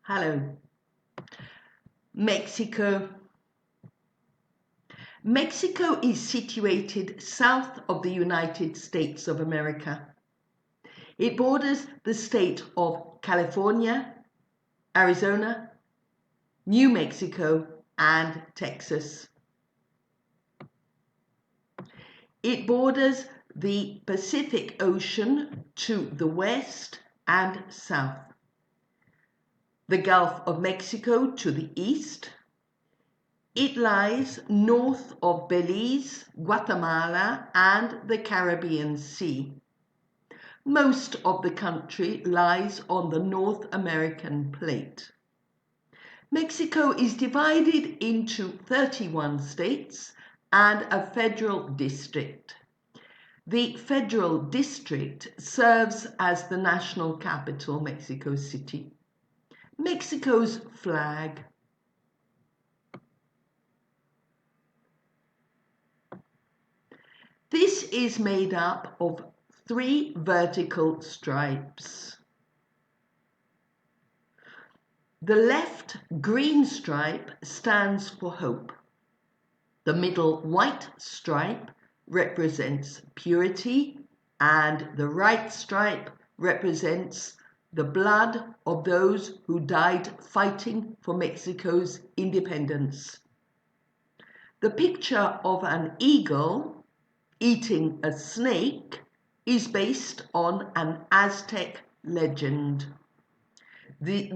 Hello. Mexico. Mexico is situated south of the United States of America. It borders the state of California, Arizona, New Mexico, and Texas. It borders the Pacific Ocean to the west and south, the Gulf of Mexico to the east. It lies north of Belize, Guatemala, and the Caribbean Sea. Most of the country lies on the North American plate. Mexico is divided into 31 states and a federal district. The federal district serves as the national capital, Mexico City. Mexico's flag. This is made up of 3 vertical stripes. The left green stripe stands for hope. The middle white stripe represents purity, and the right stripe represents the blood of those who died fighting for Mexico's independence. The picture of an eagle eating a snake is based on an Aztec legend. The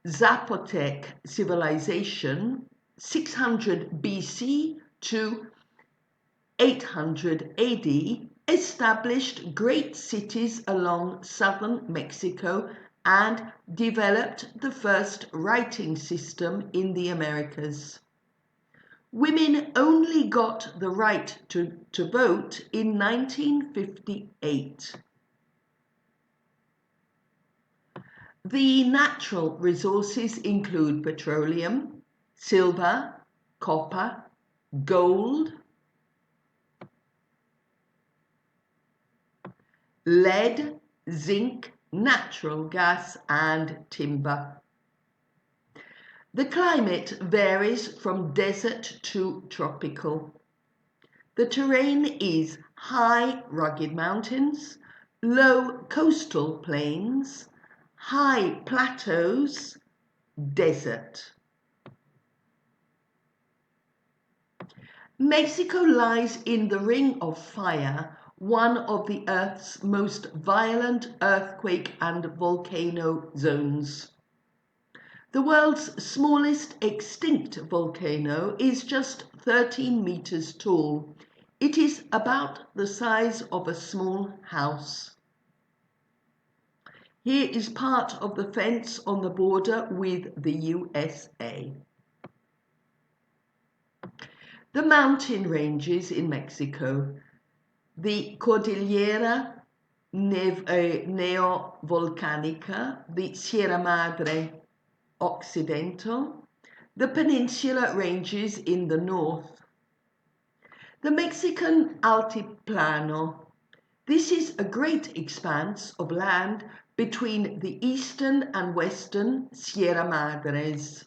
Zapotec civilization, 600 BC to 800 AD, established great cities along southern Mexico and developed the first writing system in the Americas. Women only got the right to vote in 1958. The natural resources include petroleum, silver, copper, gold, lead, zinc, natural gas, and timber. The climate varies from desert to tropical. The terrain is high rugged mountains, low coastal plains, high plateaus, desert. Mexico lies in the Ring of Fire, one of the Earth's most violent earthquake and volcano zones. The world's smallest extinct volcano is just 13 meters tall. It is about the size of a small house. Here is part of the fence on the border with the USA. The mountain ranges in Mexico, the Cordillera Neovolcanica, the Sierra Madre Occidental, the peninsula ranges in the north. The Mexican Altiplano. This is a great expanse of land between the eastern and western Sierra Madres.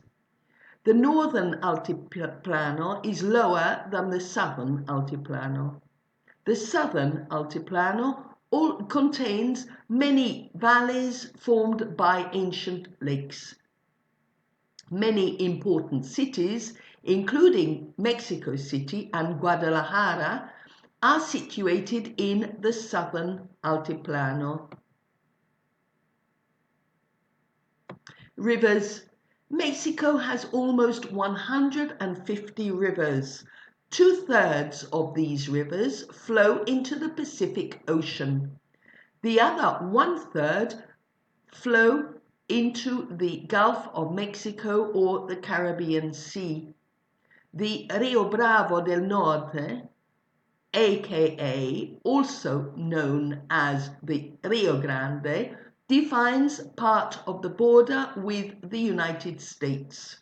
The northern Altiplano is lower than the southern Altiplano. The southern Altiplano contains many valleys formed by ancient lakes. Many important cities, including Mexico City and Guadalajara, are situated in the southern Altiplano. Rivers. Mexico has almost 150 rivers. 2/3 of these rivers flow into the Pacific Ocean. The other 1/3 flow into the Gulf of Mexico or the Caribbean Sea. The Rio Bravo del Norte, aka also known as the Rio Grande, defines part of the border with the United States.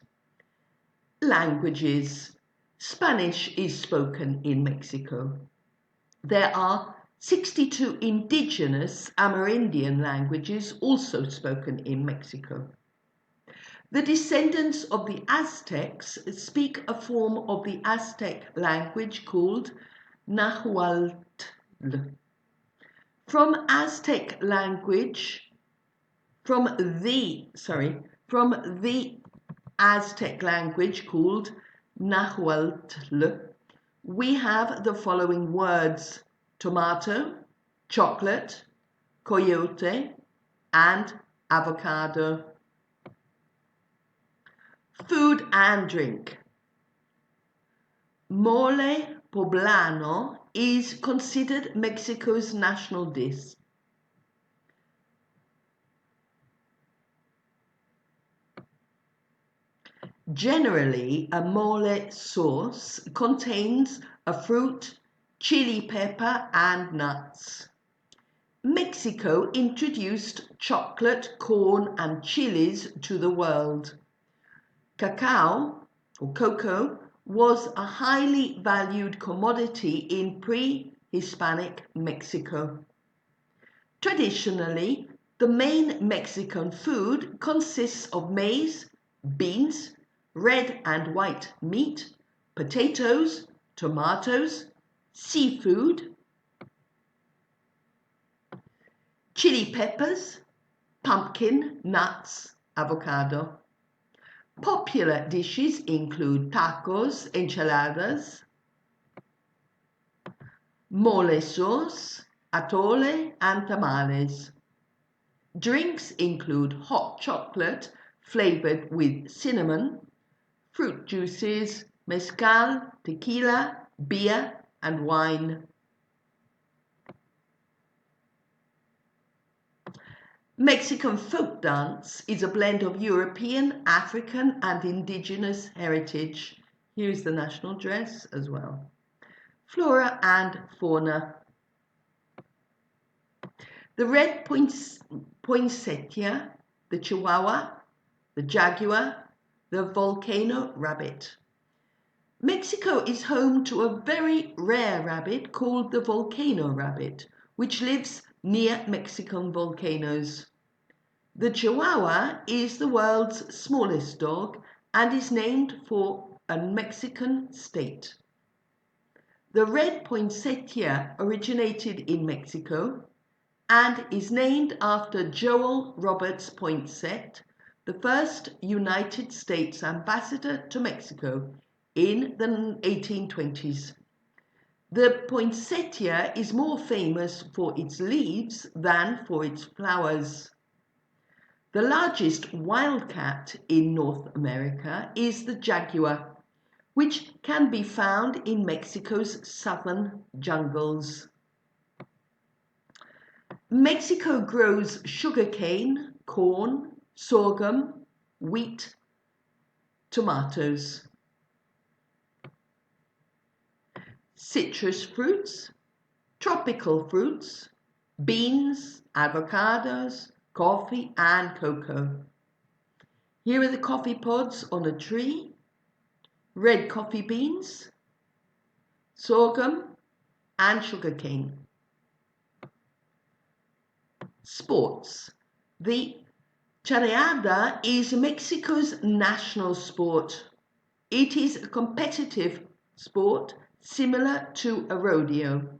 Languages. Spanish is spoken in Mexico. There are 62 indigenous Amerindian languages also spoken in Mexico. The descendants of the Aztecs speak a form of the Aztec language called Nahuatl. From the Aztec language called Nahuatl, we have the following words: tomato, chocolate, coyote, and avocado. Food and drink. Mole poblano is considered Mexico's national dish. Generally, a mole sauce contains a fruit, chili pepper, and nuts. Mexico introduced chocolate, corn, and chilies to the world. Cacao, or cocoa, was a highly valued commodity in pre-Hispanic Mexico. Traditionally, the main Mexican food consists of maize, beans, red and white meat, potatoes, tomatoes, seafood, chili peppers, pumpkin, nuts, avocado. Popular dishes include tacos, enchiladas, mole sauce, atole, and tamales. Drinks include hot chocolate flavored with cinnamon, fruit juices, mezcal, tequila, beer, and wine. Mexican folk dance is a blend of European, African, and indigenous heritage. Here is the national dress as well. Flora and fauna. The red poinsettia, the chihuahua, the jaguar, the volcano rabbit. Mexico is home to a very rare rabbit called the volcano rabbit, which lives near Mexican volcanoes. The chihuahua is the world's smallest dog and is named for a Mexican state. The red poinsettia originated in Mexico and is named after Joel Roberts Poinsett, the first United States ambassador to Mexico in the 1820s. The poinsettia is more famous for its leaves than for its flowers. The largest wildcat in North America is the jaguar, which can be found in Mexico's southern jungles. Mexico grows sugarcane, corn, sorghum, wheat, tomatoes. Citrus fruits, tropical fruits, beans, avocados, coffee, and cocoa. Here are the coffee pods on a tree: red coffee beans, sorghum, and sugarcane. Sports. The charreada is Mexico's national sport. It is a competitive sport similar to a rodeo.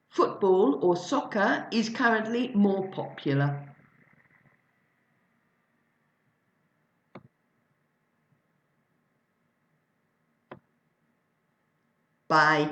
Football or soccer is currently more popular. Bye.